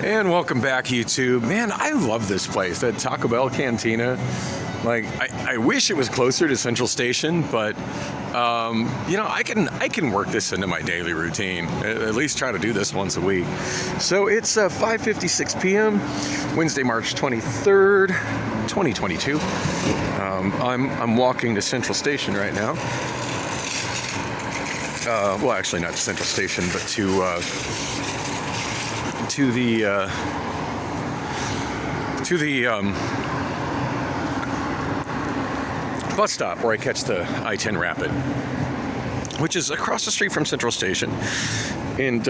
And welcome back, YouTube. Man, I love this place, that Taco Bell Cantina. Like, I wish it was closer to Central Station, but I can work this into my daily routine. At least try to do this once a week. So it's 5:56 p.m. Wednesday, March 23rd, 2022. I'm walking to Central Station right now. Well, actually, not to Central Station, but to the bus stop where I catch the I-10 Rapid, which is across the street from Central Station, and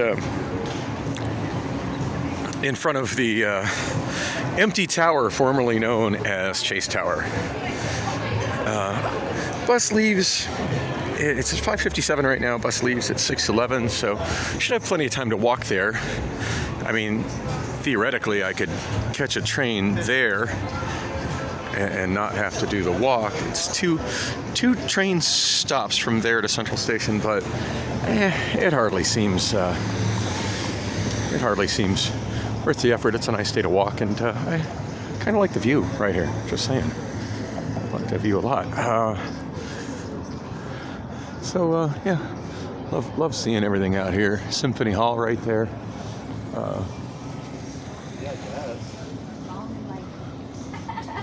in front of the empty tower formerly known as Chase Tower. Bus leaves. It's at 5:57 right now. Bus leaves at 6:11, so should have plenty of time to walk there. I mean, theoretically, I could catch a train there and not have to do the walk. It's two train stops from there to Central Station, but it hardly seems worth the effort. It's a nice day to walk, and I kind of like the view right here. Just saying, I like that view a lot. Yeah, love seeing everything out here. Symphony Hall right there.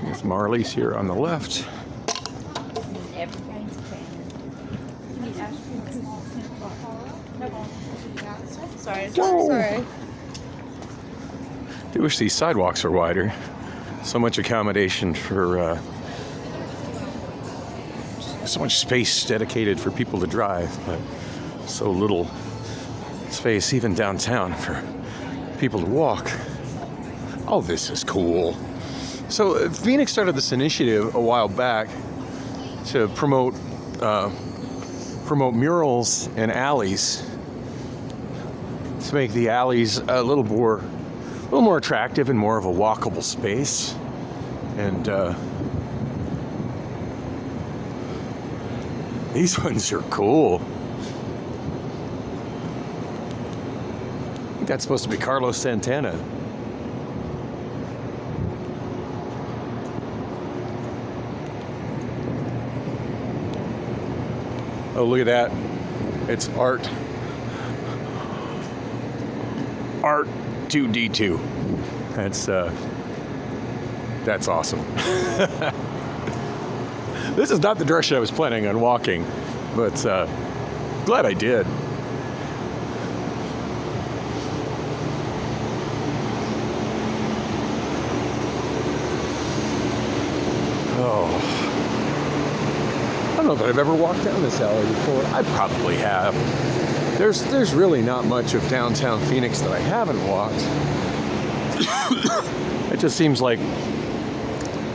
There's Marley's here on the left. Sorry. I wish these sidewalks were wider. So much accommodation for so much space dedicated for people to drive, but so little space even downtown for people to walk. Oh, this is cool. So Phoenix started this initiative a while back to promote murals in alleys, to make the alleys a little more attractive and more of a walkable space. And these ones are cool. I think that's supposed to be Carlos Santana. Oh, look at that. It's Art 2D2. That's awesome. This is not the direction I was planning on walking, but glad I did. Oh. I don't know that I've ever walked down this alley before. I probably have. There's really not much of downtown Phoenix that I haven't walked. It just seems like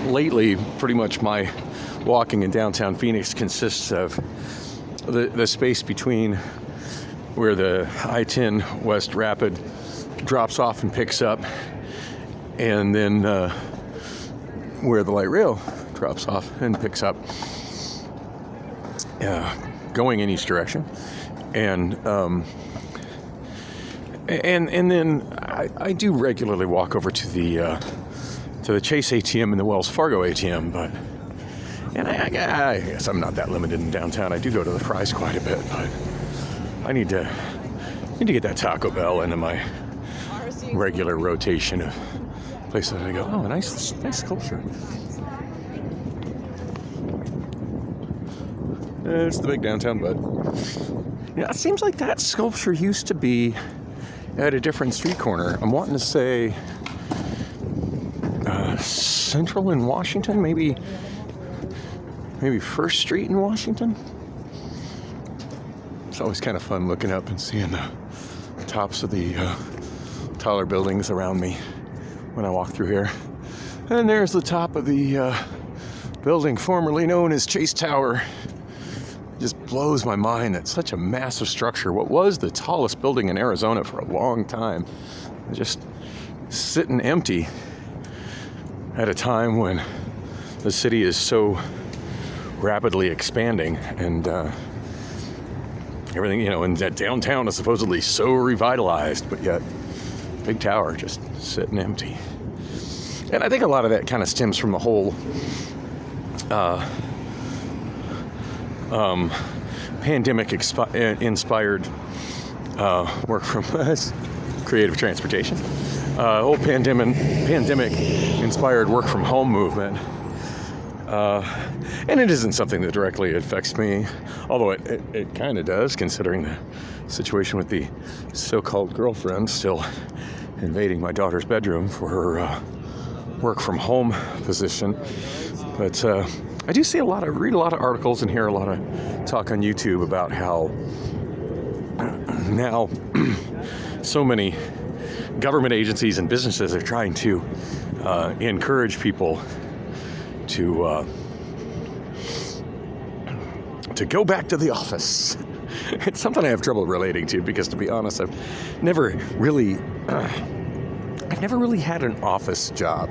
lately pretty much my walking in downtown Phoenix consists of the space between where the I-10 West Rapid drops off and picks up, and then where the light rail drops off and picks up, going in each direction, and then I do regularly walk over to the Chase ATM and the Wells Fargo ATM, but I guess I'm not that limited in downtown. I do go to the Fry's quite a bit, but I need to get that Taco Bell into my regular rotation of places I go. Oh, a nice sculpture. It's the big downtown, but it seems like that sculpture used to be at a different street corner. I'm wanting to say Central in Washington, maybe First Street in Washington. It's always kind of fun looking up and seeing the tops of the taller buildings around me when I walk through here. And there's the top of the building formerly known as Chase Tower. It just blows my mind. It's such a massive structure. What was the tallest building in Arizona for a long time, just sitting empty at a time when the city is so rapidly expanding, and everything, and that downtown is supposedly so revitalized, but yet big tower just sitting empty. And I think a lot of that kind of stems from the whole pandemic inspired work from creative transportation. Whole pandemic inspired work from home movement. And it isn't something that directly affects me, although it kind of does, considering the situation with the so-called girlfriend still invading my daughter's bedroom for her work from home position. But I do see read a lot of articles and hear a lot of talk on YouTube about how now so many government agencies and businesses are trying to encourage people to go back to the office. It's something I have trouble relating to because, to be honest, I've never really had an office job.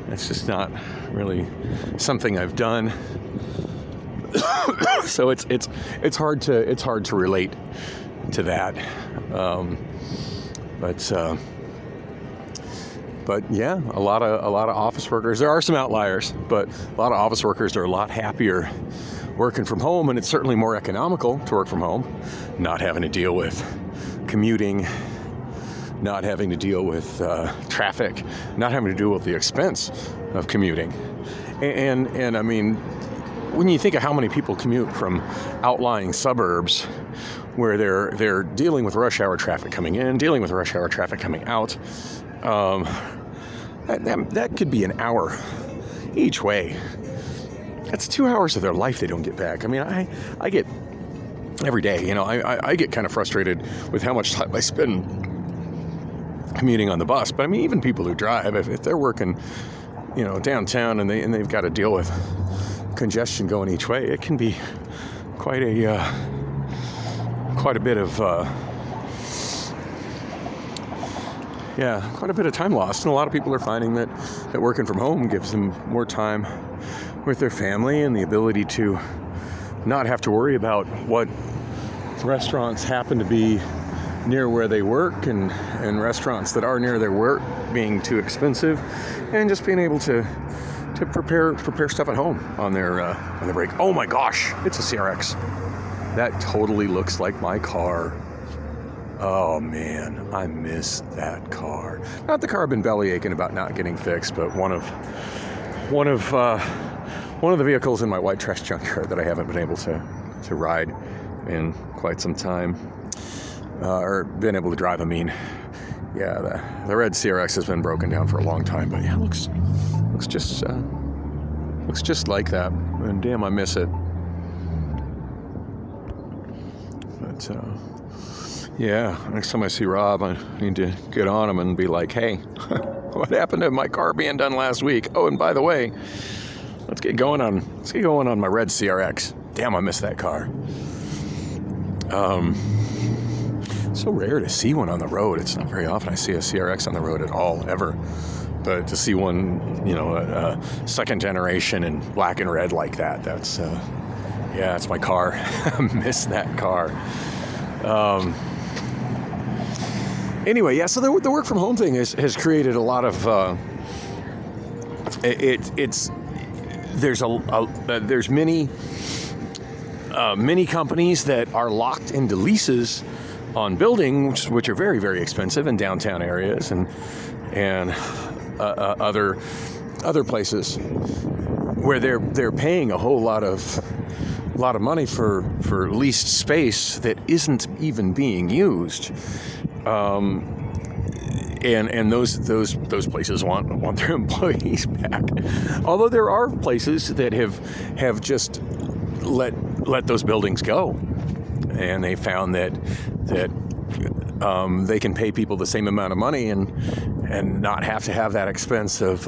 It's just not really something I've done. So it's hard to relate to that. But yeah, a lot of office workers. There are some outliers, but a lot of office workers are a lot happier working from home, and it's certainly more economical to work from home, not having to deal with commuting, not having to deal with traffic, not having to deal with the expense of commuting. And I mean, when you think of how many people commute from outlying suburbs where they're dealing with rush hour traffic coming in, dealing with rush hour traffic coming out, that could be an hour each way. That's 2 hours of their life they don't get back. I mean, I get every day, I get kind of frustrated with how much time I spend commuting on the bus. But I mean, even people who drive, if they're working, downtown and they've got to deal with congestion going each way, it can be quite a bit of quite a bit of time lost. And a lot of people are finding that working from home gives them more time with their family and the ability to not have to worry about what restaurants happen to be near where they work and restaurants that are near their work being too expensive, and just being able to prepare stuff at home on their break. Oh my gosh, it's a CRX. That totally looks like my car. Oh man, I miss that car. Not the car I've been bellyaching about not getting fixed, but one of the vehicles in my white trash junkyard that I haven't been able to ride in quite some time, or been able to drive. I mean, yeah, the red CRX has been broken down for a long time, but yeah, it looks just like that. And damn, I miss it. But yeah, next time I see Rob, I need to get on him and be like, hey, what happened to my car being done last week? Oh, and by the way, let's get going on my red CRX. Damn, I miss that car. So rare to see one on the road. It's not very often I see a CRX on the road at all, ever. But to see one, a second generation in black and red like that, that's my car. I miss that car. Anyway, yeah, so the work from home thing has created a lot of there's many companies that are locked into leases on buildings which are very, very expensive in downtown areas and other places where they're paying a whole lot of money for leased space that isn't even being used. And those places want their employees back. Although there are places that have just let those buildings go, and they found that they can pay people the same amount of money and not have to have that expense of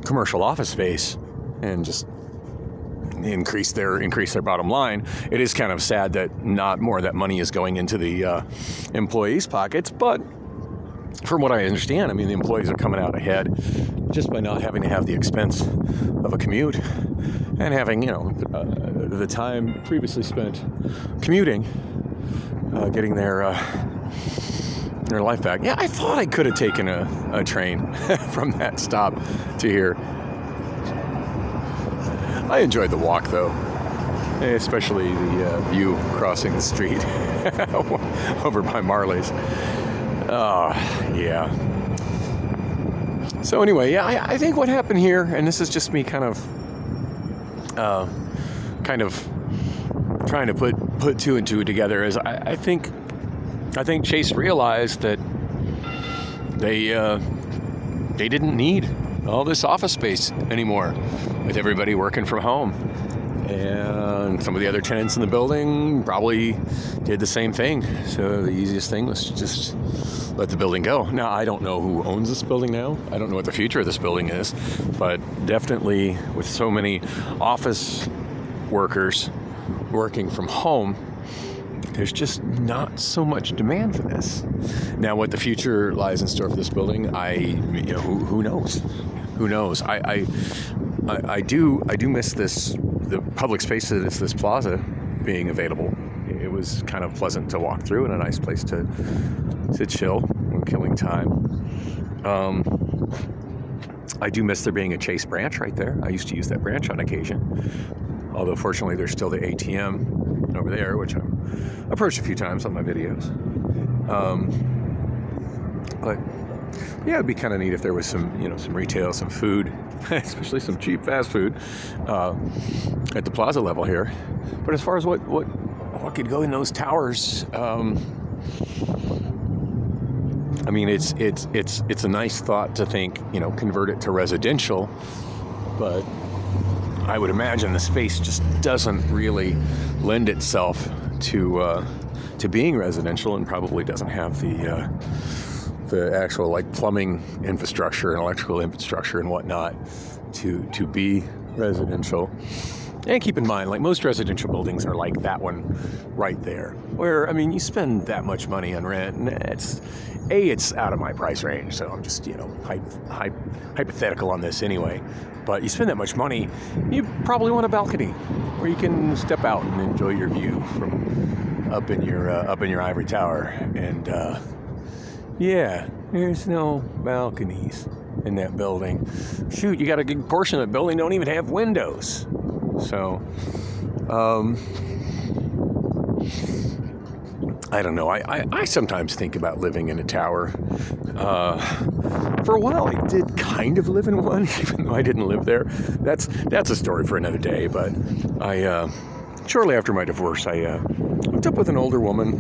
commercial office space, and just increase their bottom line. It is kind of sad that not more of that money is going into the employees' pockets, but from what I understand, I mean, the employees are coming out ahead just by not having to have the expense of a commute and having, the time previously spent commuting, getting their their life back. Yeah, I thought I could have taken a train from that stop to here. I enjoyed the walk, though, especially the view crossing the street over by Marley's. Oh, yeah. So anyway, yeah, I think what happened here, and this is just me kind of trying to put two and two together, is I think Chase realized that they didn't need all this office space anymore, with everybody working from home. And some of the other tenants in the building probably did the same thing. So the easiest thing was to just let the building go. Now, I don't know who owns this building now. I don't know what the future of this building is. But definitely with so many office workers working from home, there's just not so much demand for this. Now, what the future lies in store for this building, who knows? Who knows? I do miss the public space that is this plaza being available. It was kind of pleasant to walk through and a nice place to chill when killing time. I do miss there being a Chase branch right there. I used to use that branch on occasion. Although fortunately there's still the ATM over there, which I've approached a few times on my videos. But yeah, it'd be kind of neat if there was some retail, some food, especially some cheap fast food at the plaza level here. But as far as what could go in those towers, I mean, it's a nice thought to think, convert it to residential, but I would imagine the space just doesn't really lend itself to being residential, and probably doesn't have the actual plumbing infrastructure and electrical infrastructure and whatnot to be residential. And keep in mind, most residential buildings are like that one right there, where, I mean, you spend that much money on rent, and it's out of my price range, so I'm just, hypothetical on this anyway. But you spend that much money, you probably want a balcony where you can step out and enjoy your view from up in your ivory tower. And yeah, there's no balconies in that building. Shoot, you got a good portion of the building don't even have windows. So, I don't know. I sometimes think about living in a tower. For a while, I did kind of live in one, even though I didn't live there. That's a story for another day. But shortly after my divorce, I hooked up with an older woman.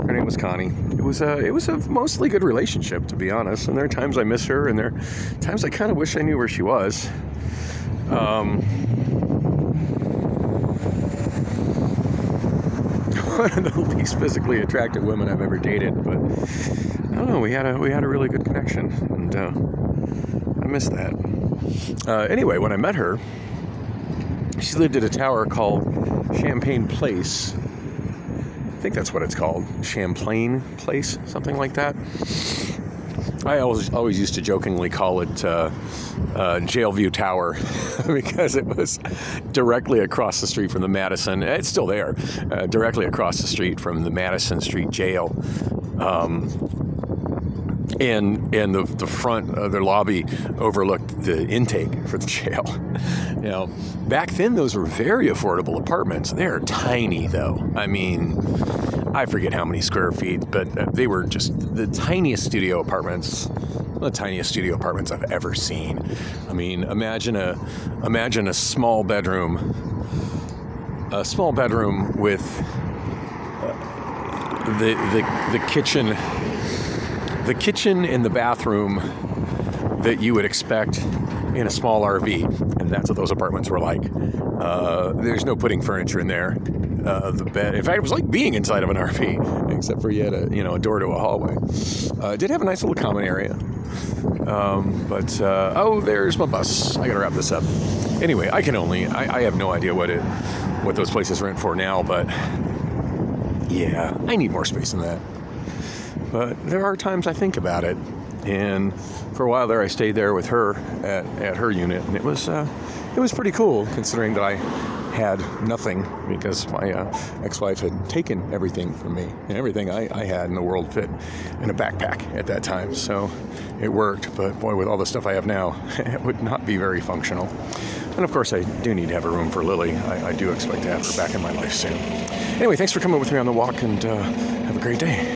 Her name was Connie. It was a mostly good relationship, to be honest. And there are times I miss her, and there are times I kind of wish I knew where she was. One of the least physically attractive women I've ever dated, but I don't know. We had a really good connection, and I miss that. Anyway, when I met her, she lived at a tower called Champagne Place. I think that's what it's called, Champlain Place, something like that. I always used to jokingly call it Jailview Tower because it was directly across the street from the Madison. It's still there, directly across the street from the Madison Street Jail. And the front of their lobby overlooked the intake for the jail. Back then those were very affordable apartments. They're tiny, though. I mean, I forget how many square feet, but they were just the tiniest studio apartments. The tiniest studio apartments I've ever seen. I mean, imagine a small bedroom. A small bedroom with the kitchen. The kitchen and the bathroom that you would expect in a small RV, and that's what those apartments were like. There's no putting furniture in there. The bed, in fact, it was like being inside of an RV, except for you had a door to a hallway. It did have a nice little common area. There's my bus. I gotta wrap this up. Anyway, I have no idea what those places rent for now, but yeah, I need more space than that. But there are times I think about it, and for a while there, I stayed there with her at her unit, and it was pretty cool, considering that I had nothing because my ex-wife had taken everything from me, and everything I had in the world fit in a backpack at that time. So it worked, but boy, with all the stuff I have now, it would not be very functional. And of course, I do need to have a room for Lily. I do expect to have her back in my life soon. Anyway, thanks for coming with me on the walk, and have a great day.